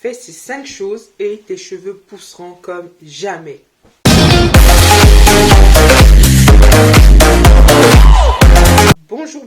Fais ces 5 choses et tes cheveux pousseront comme jamais.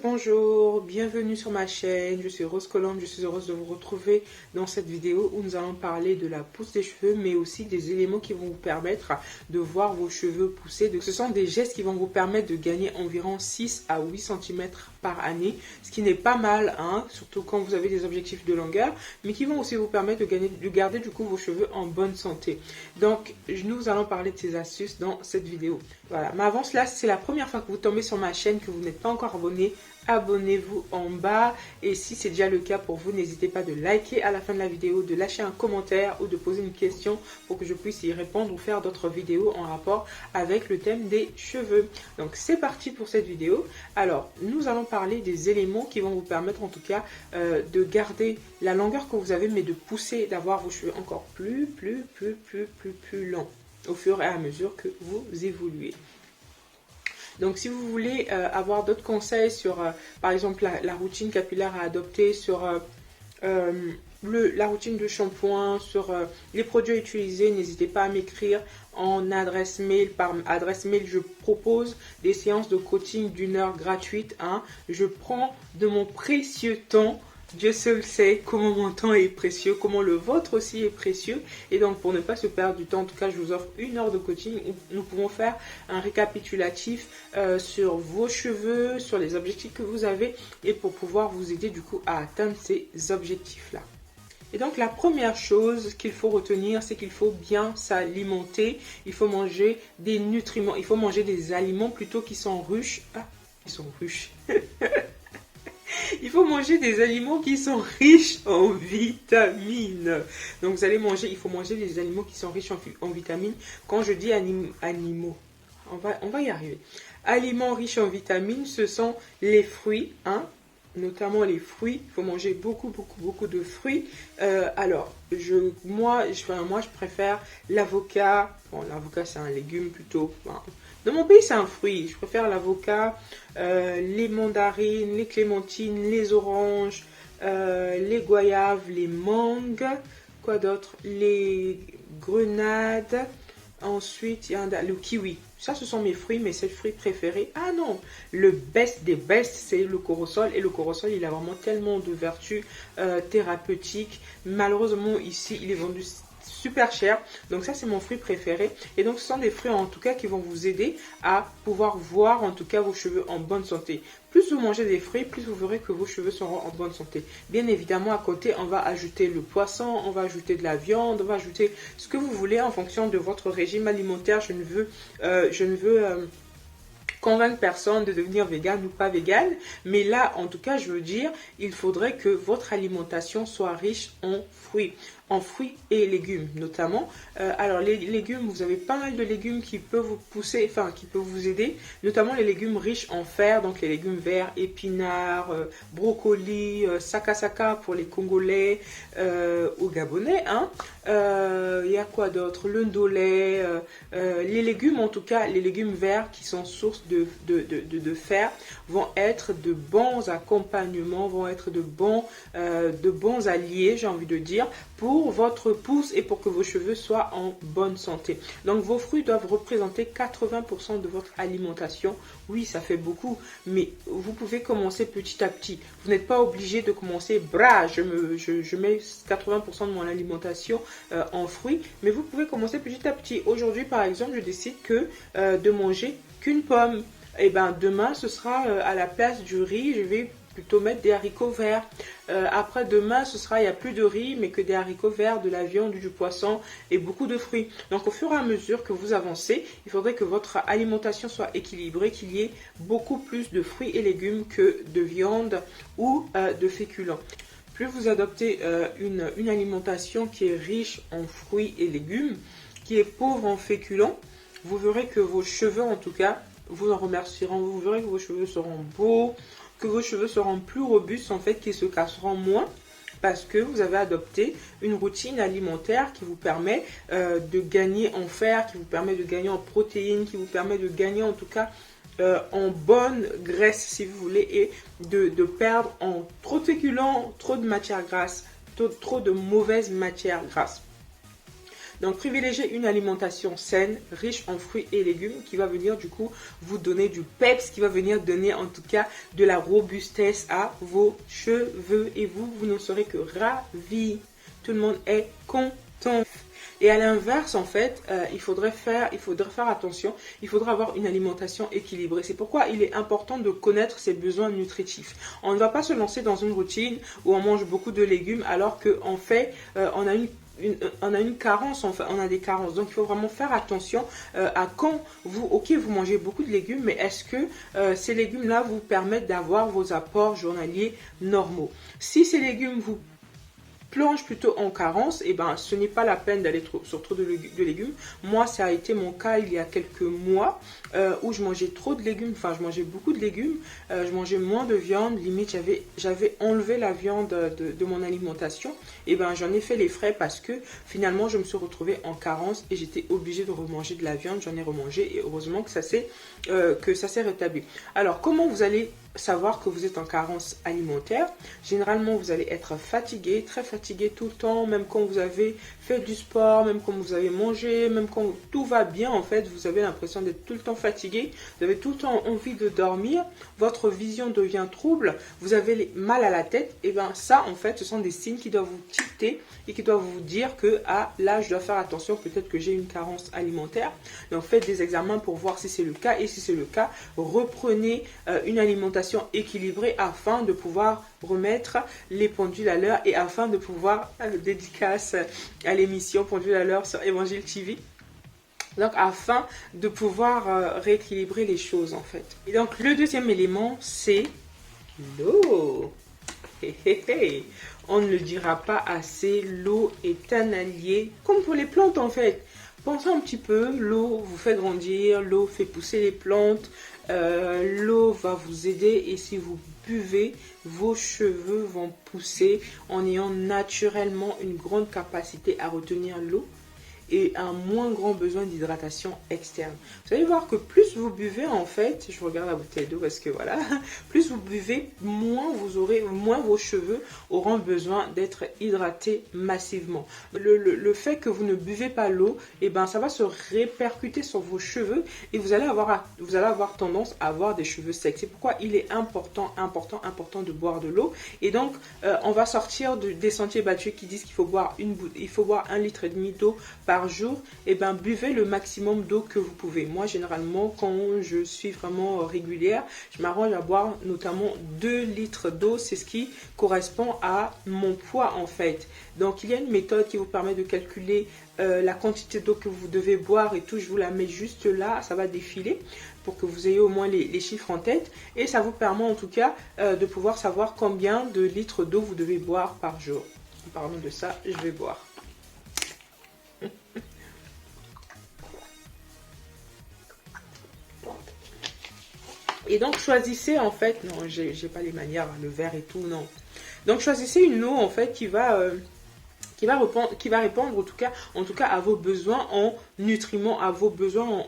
Bonjour, bienvenue sur ma chaîne, je suis Rose Colombe, je suis heureuse de vous retrouver dans cette vidéo où nous allons parler de la pousse des cheveux, mais aussi des éléments qui vont vous permettre de voir vos cheveux pousser. Ce sont des gestes qui vont vous permettre de gagner environ 6 à 8 cm par année, ce qui n'est pas mal, hein, surtout quand vous avez des objectifs de longueur, mais qui vont aussi vous permettre de garder du coup vos cheveux en bonne santé. Donc, nous allons parler de ces astuces dans cette vidéo. Voilà, mais avant cela, si c'est la première fois que vous tombez sur ma chaîne, que vous n'êtes pas encore abonné, abonnez-vous en bas, et si c'est déjà le cas pour vous, n'hésitez pas de liker à la fin de la vidéo, de lâcher un commentaire ou de poser une question pour que je puisse y répondre ou faire d'autres vidéos en rapport avec le thème des cheveux. Donc c'est parti pour cette vidéo. Alors nous allons parler des éléments qui vont vous permettre en tout cas de garder la longueur que vous avez, mais de pousser, d'avoir vos cheveux encore plus longs au fur et à mesure que vous évoluez. Donc si vous voulez avoir d'autres conseils sur, par exemple, la routine capillaire à adopter, sur la routine de shampoing, sur les produits à utiliser, n'hésitez pas à m'écrire en adresse mail. Par adresse mail, je propose des séances de coaching d'1 heure gratuite. Hein. Je prends de mon précieux temps. Dieu seul sait comment mon temps est précieux, comment le vôtre aussi est précieux. Et donc, pour ne pas se perdre du temps, en tout cas, je vous offre 1 heure de coaching où nous pouvons faire un récapitulatif sur vos cheveux, sur les objectifs que vous avez et pour pouvoir vous aider du coup à atteindre ces objectifs-là. Et donc, la première chose qu'il faut retenir, c'est qu'il faut bien s'alimenter. Il faut manger des nutriments, il faut manger des aliments plutôt qui sont riches. Ah, ils sont riches. Il faut manger des aliments qui sont riches en vitamines. Donc vous allez manger, il faut manger des aliments qui sont riches en vitamines. Quand je dis animaux, on va y arriver. Aliments riches en vitamines, ce sont les fruits, hein, notamment les fruits. Il faut manger beaucoup de fruits. Alors, moi, je préfère l'avocat. Bon, l'avocat, c'est un légume plutôt. Hein. Dans mon pays, c'est un fruit. Je préfère l'avocat, les mandarines, les clémentines, les oranges, les goyaves, les mangues. Quoi d'autre? Les grenades. Ensuite, il y a le kiwi. Ça, ce sont mes fruits, mes 7 fruits préférés. Ah non, le best des best, c'est le corossol. Et le corossol, il a vraiment tellement de vertus thérapeutiques. Malheureusement, ici, il est vendu super cher. Donc ça, c'est mon fruit préféré. Et donc, ce sont des fruits, en tout cas, qui vont vous aider à pouvoir voir, en tout cas, vos cheveux en bonne santé. Plus vous mangez des fruits, plus vous verrez que vos cheveux seront en bonne santé. Bien évidemment, à côté, on va ajouter le poisson, on va ajouter de la viande, on va ajouter ce que vous voulez en fonction de votre régime alimentaire. Je ne veux convaincre personne de devenir vegan ou pas vegan, mais là, en tout cas, je veux dire, il faudrait que votre alimentation soit riche en fruits et légumes notamment. Alors les légumes, vous avez pas mal de légumes qui peuvent vous pousser, enfin qui peuvent vous aider, notamment les légumes riches en fer, donc les légumes verts, épinards, brocolis, saka pour les Congolais ou Gabonais. Hein. Y a quoi d'autre? Le ndolé, les légumes en tout cas, les légumes verts qui sont source de fer vont être de bons accompagnements, vont être de bons alliés, j'ai envie de dire, pour votre pousse et pour que vos cheveux soient en bonne santé. Donc vos fruits doivent représenter 80% de votre alimentation. Oui, ça fait beaucoup, mais vous pouvez commencer petit à petit. Vous n'êtes pas obligé de commencer, je mets 80% de mon alimentation en fruits, mais vous pouvez commencer petit à petit. Aujourd'hui, par exemple, je décide de manger qu'une pomme. Et ben demain, ce sera à la place du riz, je vais plutôt mettre des haricots verts. Après demain, il n'y a plus de riz, mais que des haricots verts, de la viande, du poisson et beaucoup de fruits. Donc au fur et à mesure que vous avancez, il faudrait que votre alimentation soit équilibrée, qu'il y ait beaucoup plus de fruits et légumes que de viande ou de féculents. Plus vous adoptez une alimentation qui est riche en fruits et légumes, qui est pauvre en féculents, vous verrez que vos cheveux, en tout cas, vous en remercieront. Vous verrez que vos cheveux seront beaux, que vos cheveux seront plus robustes, en fait, qu'ils se casseront moins, parce que vous avez adopté une routine alimentaire qui vous permet de gagner en fer, qui vous permet de gagner en protéines, qui vous permet de gagner en tout cas en bonne graisse si vous voulez, et de perdre en trop de féculents, trop de matière grasse, plutôt trop de mauvaises matières grasses. Donc, privilégiez une alimentation saine, riche en fruits et légumes, qui va venir du coup vous donner du peps, qui va venir donner en tout cas de la robustesse à vos cheveux. Et vous n'en serez que ravis. Tout le monde est content. Et à l'inverse, en fait, il faudrait faire attention. Il faudra avoir une alimentation équilibrée. C'est pourquoi il est important de connaître ses besoins nutritifs. On ne va pas se lancer dans une routine où on mange beaucoup de légumes alors qu'en fait, on a une carence, enfin, on a des carences. Donc, il faut vraiment faire attention à quand vous mangez beaucoup de légumes, mais est-ce que ces légumes-là vous permettent d'avoir vos apports journaliers normaux? Si ces légumes vous plonge plutôt en carence, et ben ce n'est pas la peine d'aller sur trop de légumes. Moi, ça a été mon cas il y a quelques mois où je mangeais trop de légumes, enfin je mangeais beaucoup de légumes, je mangeais moins de viande, limite j'avais enlevé la viande de mon alimentation. Et ben j'en ai fait les frais parce que finalement je me suis retrouvée en carence et j'étais obligée de remanger de la viande. J'en ai remangé et heureusement que ça s'est rétabli. Alors comment vous allez savoir que vous êtes en carence alimentaire? Généralement, vous allez être fatigué, très fatigué tout le temps, même quand vous avez fait du sport, même quand vous avez mangé, même quand tout va bien, en fait, vous avez l'impression d'être tout le temps fatigué, vous avez tout le temps envie de dormir, votre vision devient trouble, vous avez mal à la tête. Et bien ça, en fait, ce sont des signes qui doivent vous tilter et qui doivent vous dire que là, je dois faire attention, peut-être que j'ai une carence alimentaire. Donc faites des examens pour voir si c'est le cas, et si c'est le cas, reprenez une alimentation équilibrée afin de pouvoir remettre les pendules à l'heure et afin de pouvoir dédicace à l'émission Pendule à l'heure sur Évangile TV. Donc, afin de pouvoir rééquilibrer les choses, en fait. Et donc, le deuxième élément, c'est l'eau. On ne le dira pas assez, l'eau est un allié, comme pour les plantes, en fait. Pensez un petit peu, l'eau vous fait grandir, l'eau fait pousser les plantes, l'eau va vous aider, et si vous buvez, vos cheveux vont pousser en ayant naturellement une grande capacité à retenir l'eau et un moins grand besoin d'hydratation externe. Vous allez voir que plus vous buvez, en fait, je regarde la bouteille d'eau parce que voilà, plus vous buvez, moins vos cheveux auront besoin d'être hydratés massivement. Le fait que vous ne buvez pas l'eau, et ben ça va se répercuter sur vos cheveux et vous allez avoir tendance à avoir des cheveux secs. C'est pourquoi il est important de boire de l'eau. Et donc on va sortir des sentiers battus qui disent qu'il faut boire 1,5 litre d'eau par jour. Et ben buvez le maximum d'eau que vous pouvez. Moi généralement quand je suis vraiment régulière, je m'arrange à boire notamment 2 litres d'eau. C'est ce qui correspond à mon poids, en fait. Donc il y a une méthode qui vous permet de calculer la quantité d'eau que vous devez boire et tout. Je vous la mets juste là, ça va défiler pour que vous ayez au moins les chiffres en tête, et ça vous permet en tout cas de pouvoir savoir combien de litres d'eau vous devez boire par jour. En parlant de ça, je vais boire. Et donc choisissez, en fait, non, j'ai pas les manières, le verre et tout, non. Donc choisissez une eau, en fait, qui va répondre en tout cas à vos besoins en nutriments, à vos besoins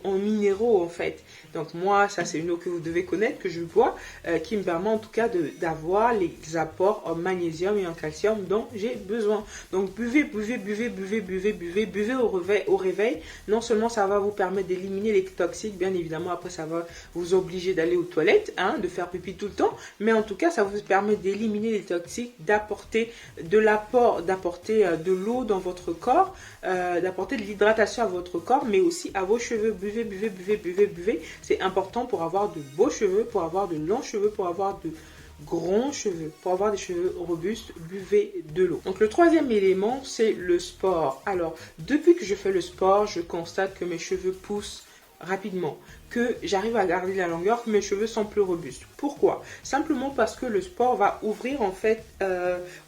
en minéraux, en fait. Donc moi, ça c'est une eau que vous devez connaître, que je bois, qui me permet en tout cas d'avoir les apports en magnésium et en calcium dont j'ai besoin. Donc buvez au réveil. Non seulement ça va vous permettre d'éliminer les toxiques, bien évidemment après ça va vous obliger d'aller aux toilettes, de faire pipi tout le temps, mais en tout cas ça vous permet d'éliminer les toxiques, d'apporter de l'apport, d'apporter de l'eau dans votre corps, d'apporter de l'hydratation à votre corps, mais aussi à vos cheveux. Buvez. C'est important pour avoir de beaux cheveux, pour avoir de longs cheveux, pour avoir de grands cheveux, pour avoir des cheveux robustes. Buvez de l'eau. Donc le troisième élément, c'est le sport. Alors, depuis que je fais le sport, je constate que mes cheveux poussent rapidement, que j'arrive à garder la longueur, que mes cheveux sont plus robustes. Pourquoi? Simplement parce que le sport va ouvrir en fait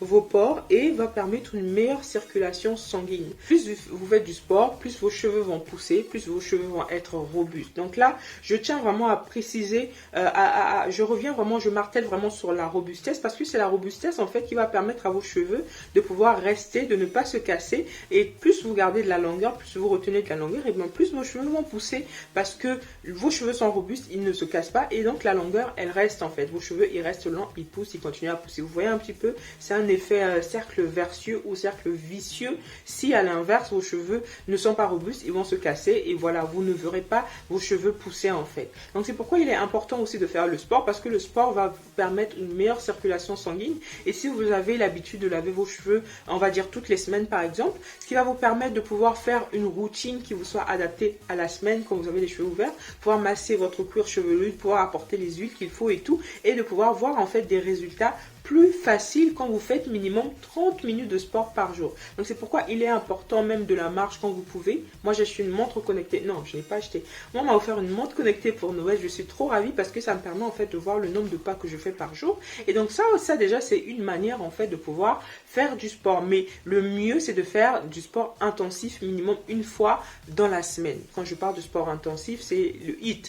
vos pores et va permettre une meilleure circulation sanguine. Plus vous faites du sport, plus vos cheveux vont pousser, plus vos cheveux vont être robustes. Donc là, je tiens vraiment à préciser, je martèle vraiment sur la robustesse, parce que c'est la robustesse en fait qui va permettre à vos cheveux de pouvoir rester, de ne pas se casser. Et plus vous gardez de la longueur, plus vous retenez de la longueur, et bien plus vos cheveux vont pousser, parce que vos cheveux sont robustes, ils ne se cassent pas et donc la longueur, elle reste en fait. Vos cheveux, ils restent longs, ils poussent, ils continuent à pousser. Vous voyez un petit peu, c'est un effet cercle vertueux ou cercle vicieux. Si à l'inverse, vos cheveux ne sont pas robustes, ils vont se casser et voilà, vous ne verrez pas vos cheveux pousser en fait. Donc c'est pourquoi il est important aussi de faire le sport parce que le sport va vous permettre une meilleure circulation sanguine. Et si vous avez l'habitude de laver vos cheveux, on va dire toutes les semaines par exemple, ce qui va vous permettre de pouvoir faire une routine qui vous soit adaptée à la semaine quand vous avez les cheveux ouverts, pouvoir masser votre cuir chevelu, pouvoir apporter les huiles qu'il faut et tout, et de pouvoir voir en fait des résultats plus facile quand vous faites minimum 30 minutes de sport par jour. Donc c'est pourquoi il est important même de la marche quand vous pouvez. Moi j'ai acheté une montre connectée. Non, je n'ai pas acheté. Moi on m'a offert une montre connectée pour Noël. Je suis trop ravie parce que ça me permet en fait de voir le nombre de pas que je fais par jour. Et donc ça déjà c'est une manière en fait de pouvoir faire du sport. Mais le mieux c'est de faire du sport intensif minimum une fois dans la semaine. Quand je parle de sport intensif, c'est le HIIT,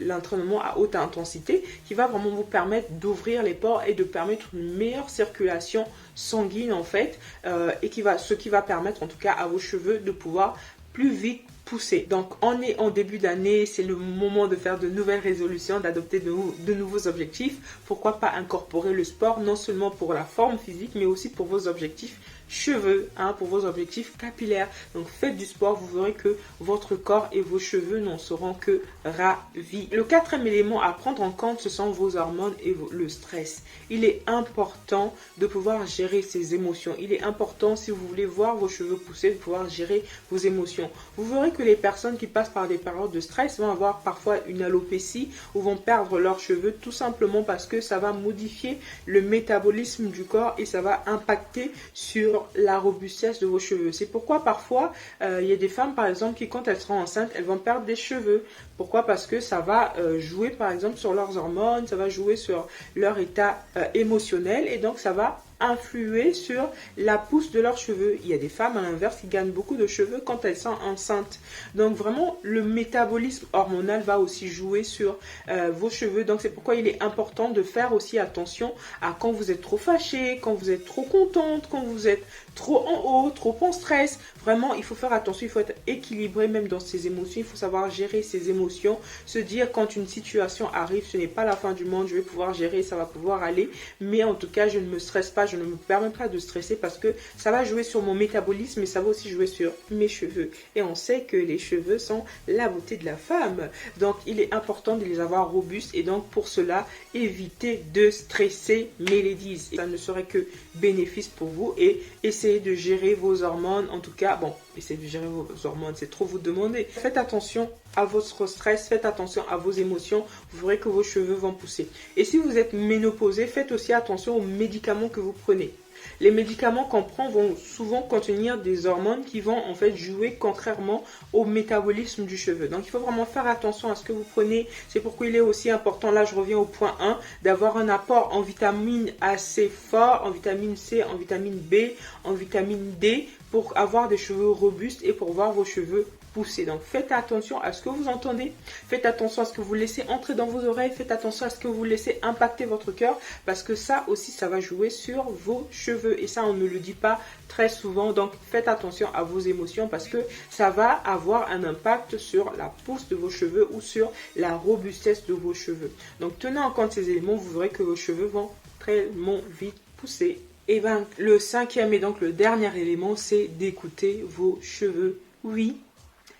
l'entraînement à haute intensité qui va vraiment vous permettre d'ouvrir les pores et de permettre une meilleure circulation sanguine en fait et ce qui va permettre en tout cas à vos cheveux de pouvoir plus vite pousser. Donc on est en début d'année, c'est le moment de faire de nouvelles résolutions, d'adopter de nouveaux objectifs. Pourquoi pas incorporer le sport non seulement pour la forme physique mais aussi pour vos objectifs cheveux, pour vos objectifs capillaires. Donc faites du sport, vous verrez que votre corps et vos cheveux n'en seront que ravis. Le quatrième élément à prendre en compte, ce sont vos hormones et le stress. Il est important de pouvoir gérer ces émotions. Il est important, si vous voulez voir vos cheveux pousser, de pouvoir gérer vos émotions. Vous verrez que les personnes qui passent par des périodes de stress vont avoir parfois une alopécie ou vont perdre leurs cheveux tout simplement parce que ça va modifier le métabolisme du corps et ça va impacter sur la robustesse de vos cheveux. C'est pourquoi parfois il y a des femmes par exemple qui quand elles seront enceintes elles vont perdre des cheveux. Pourquoi? Parce que ça va jouer par exemple sur leurs hormones, ça va jouer sur leur état émotionnel et donc ça va influer sur la pousse de leurs cheveux. Il y a des femmes à l'inverse qui gagnent beaucoup de cheveux quand elles sont enceintes. Donc vraiment le métabolisme hormonal va aussi jouer sur vos cheveux. Donc c'est pourquoi il est important de faire aussi attention à quand vous êtes trop fâché, quand vous êtes trop contente, quand vous êtes trop en haut, trop en stress. Vraiment il faut faire attention, il faut être équilibré même dans ses émotions. Il faut savoir gérer ses émotions, se dire quand une situation arrive, ce n'est pas la fin du monde, je vais pouvoir gérer, ça va pouvoir aller. Mais en tout cas je ne me stresse pas, je ne me permets pas de stresser parce que ça va jouer sur mon métabolisme mais ça va aussi jouer sur mes cheveux. Et on sait que les cheveux sont la beauté de la femme. Donc il est important de les avoir robustes et donc pour cela, évitez de stresser mes ladies. Ça ne serait que bénéfice pour vous et essayez de gérer vos hormones. En tout cas, bon, essayez de gérer vos hormones, c'est trop vous demander. Faites attention à votre stress, faites attention à vos émotions, vous verrez que vos cheveux vont pousser. Et si vous êtes ménopausé, faites aussi attention aux médicaments que vous prenez. Les médicaments qu'on prend vont souvent contenir des hormones qui vont en fait jouer contrairement au métabolisme du cheveu. Donc il faut vraiment faire attention à ce que vous prenez. C'est pourquoi il est aussi important, là je reviens au point 1, d'avoir un apport en vitamine assez fort, en vitamine C, en vitamine B, en vitamine D pour avoir des cheveux robustes et pour voir vos cheveux pousser. Donc faites attention à ce que vous entendez, faites attention à ce que vous laissez entrer dans vos oreilles, faites attention à ce que vous laissez impacter votre cœur parce que ça aussi ça va jouer sur vos cheveux et ça on ne le dit pas très souvent. Donc faites attention à vos émotions parce que ça va avoir un impact sur la pousse de vos cheveux ou sur la robustesse de vos cheveux. Donc tenez en compte ces éléments, vous verrez que vos cheveux vont tellement vite pousser. Et bien le cinquième et donc le dernier élément, c'est d'écouter vos cheveux. Oui,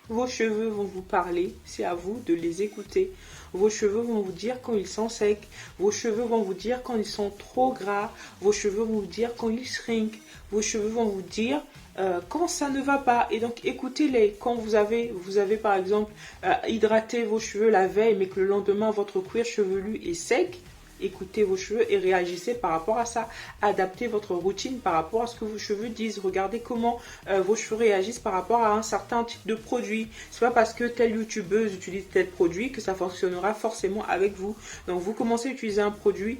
vos cheveux vont vous parler, c'est à vous de les écouter. Vos cheveux vont vous dire quand ils sont secs, vos cheveux vont vous dire quand ils sont trop gras, vos cheveux vont vous dire quand ils shrink, vos cheveux vont vous dire quand ça ne va pas. Et donc écoutez-les. Quand vous avez par exemple hydraté vos cheveux la veille mais que le lendemain votre cuir chevelu est sec, écoutez vos cheveux et réagissez par rapport à ça. Adaptez votre routine par rapport à ce que vos cheveux disent. Regardez comment vos cheveux réagissent par rapport à un certain type de produit. C'est pas parce que telle youtubeuse utilise tel produit que ça fonctionnera forcément avec vous. Donc vous commencez à utiliser un produit.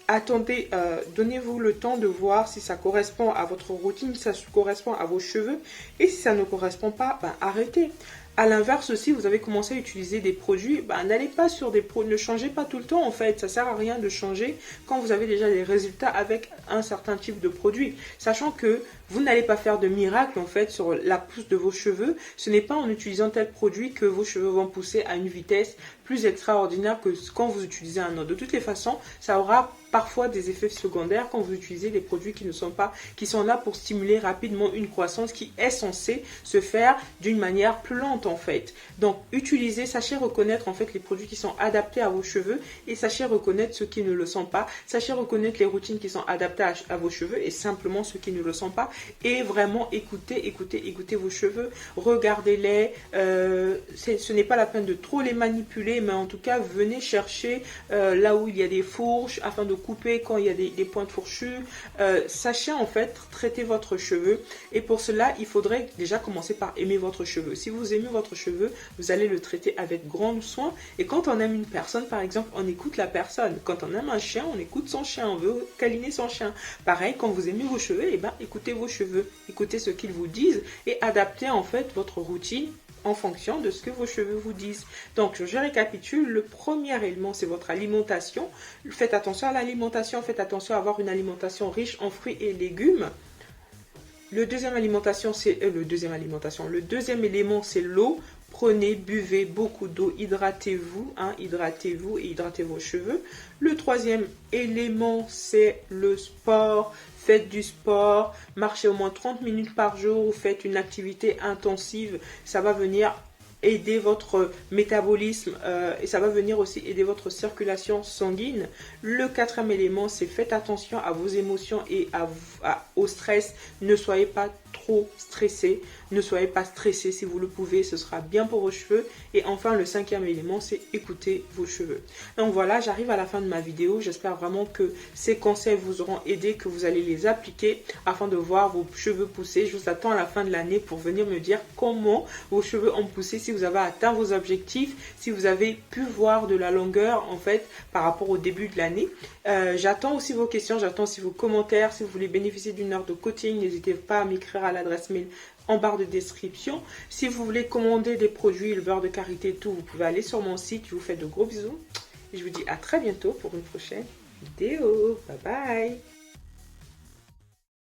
Attendez, donnez-vous le temps de voir si ça correspond à votre routine, si ça correspond à vos cheveux. Et si ça ne correspond pas, ben arrêtez. À l'inverse aussi, vous avez commencé à utiliser des produits, n'allez pas sur des produits, ne changez pas tout le temps en fait, ça sert à rien de changer quand vous avez déjà des résultats avec un certain type de produit, sachant que vous n'allez pas faire de miracle en fait sur la pousse de vos cheveux, ce n'est pas en utilisant tel produit que vos cheveux vont pousser à une vitesse plus extraordinaire que quand vous utilisez un autre. De toutes les façons, ça aura parfois des effets secondaires quand vous utilisez des produits qui sont là pour stimuler rapidement une croissance qui est censée se faire d'une manière plus lente en fait. Donc utilisez, sachez reconnaître en fait les produits qui sont adaptés à vos cheveux et sachez reconnaître ceux qui ne le sont pas. Sachez reconnaître les routines qui sont adaptées à vos cheveux et simplement ceux qui ne le sont pas. Et vraiment écoutez vos cheveux, regardez-les. Ce n'est pas la peine de trop les manipuler, mais en tout cas venez chercher là où il y a des fourches afin de couper quand il y a des pointes fourchues. Sachez en fait traiter votre cheveu et pour cela il faudrait déjà commencer par aimer votre cheveu. Si vous aimez votre cheveu, vous allez le traiter avec grand soin et quand on aime une personne par exemple, on écoute la personne. Quand on aime un chien, on écoute son chien, on veut câliner son chien. Pareil, quand vous aimez vos cheveux, écoutez vos cheveux, écoutez ce qu'ils vous disent et adaptez en fait votre routine en fonction de ce que vos cheveux vous disent. Donc, je récapitule. Le premier élément, c'est votre alimentation. Faites attention à l'alimentation. Faites attention à avoir une alimentation riche en fruits et légumes. Le deuxième élément, c'est l'eau. Prenez, buvez beaucoup d'eau, hydratez-vous, hydratez-vous et hydratez vos cheveux. Le troisième élément, c'est le sport. Faites du sport, marchez au moins 30 minutes par jour ou faites une activité intensive. Ça va venir aider votre métabolisme et ça va venir aussi aider votre circulation sanguine. Le quatrième élément, c'est faites attention à vos émotions et au stress. Ne soyez pas trop stressé. Ne soyez pas stressé si vous le pouvez, ce sera bien pour vos cheveux. Et enfin, le cinquième élément, c'est écouter vos cheveux. Donc voilà, j'arrive à la fin de ma vidéo. J'espère vraiment que ces conseils vous auront aidé, que vous allez les appliquer afin de voir vos cheveux pousser. Je vous attends à la fin de l'année pour venir me dire comment vos cheveux ont poussé, si vous avez atteint vos objectifs, si vous avez pu voir de la longueur en fait par rapport au début de l'année. J'attends aussi vos questions, j'attends aussi vos commentaires. Si vous voulez bénéficier d'une heure de coaching, n'hésitez pas à m'écrire à l'adresse mail en barre de description. Si vous voulez commander des produits, le beurre de karité et tout, vous pouvez aller sur mon site. Je vous fais de gros bisous et je vous dis à très bientôt pour une prochaine vidéo. Bye bye.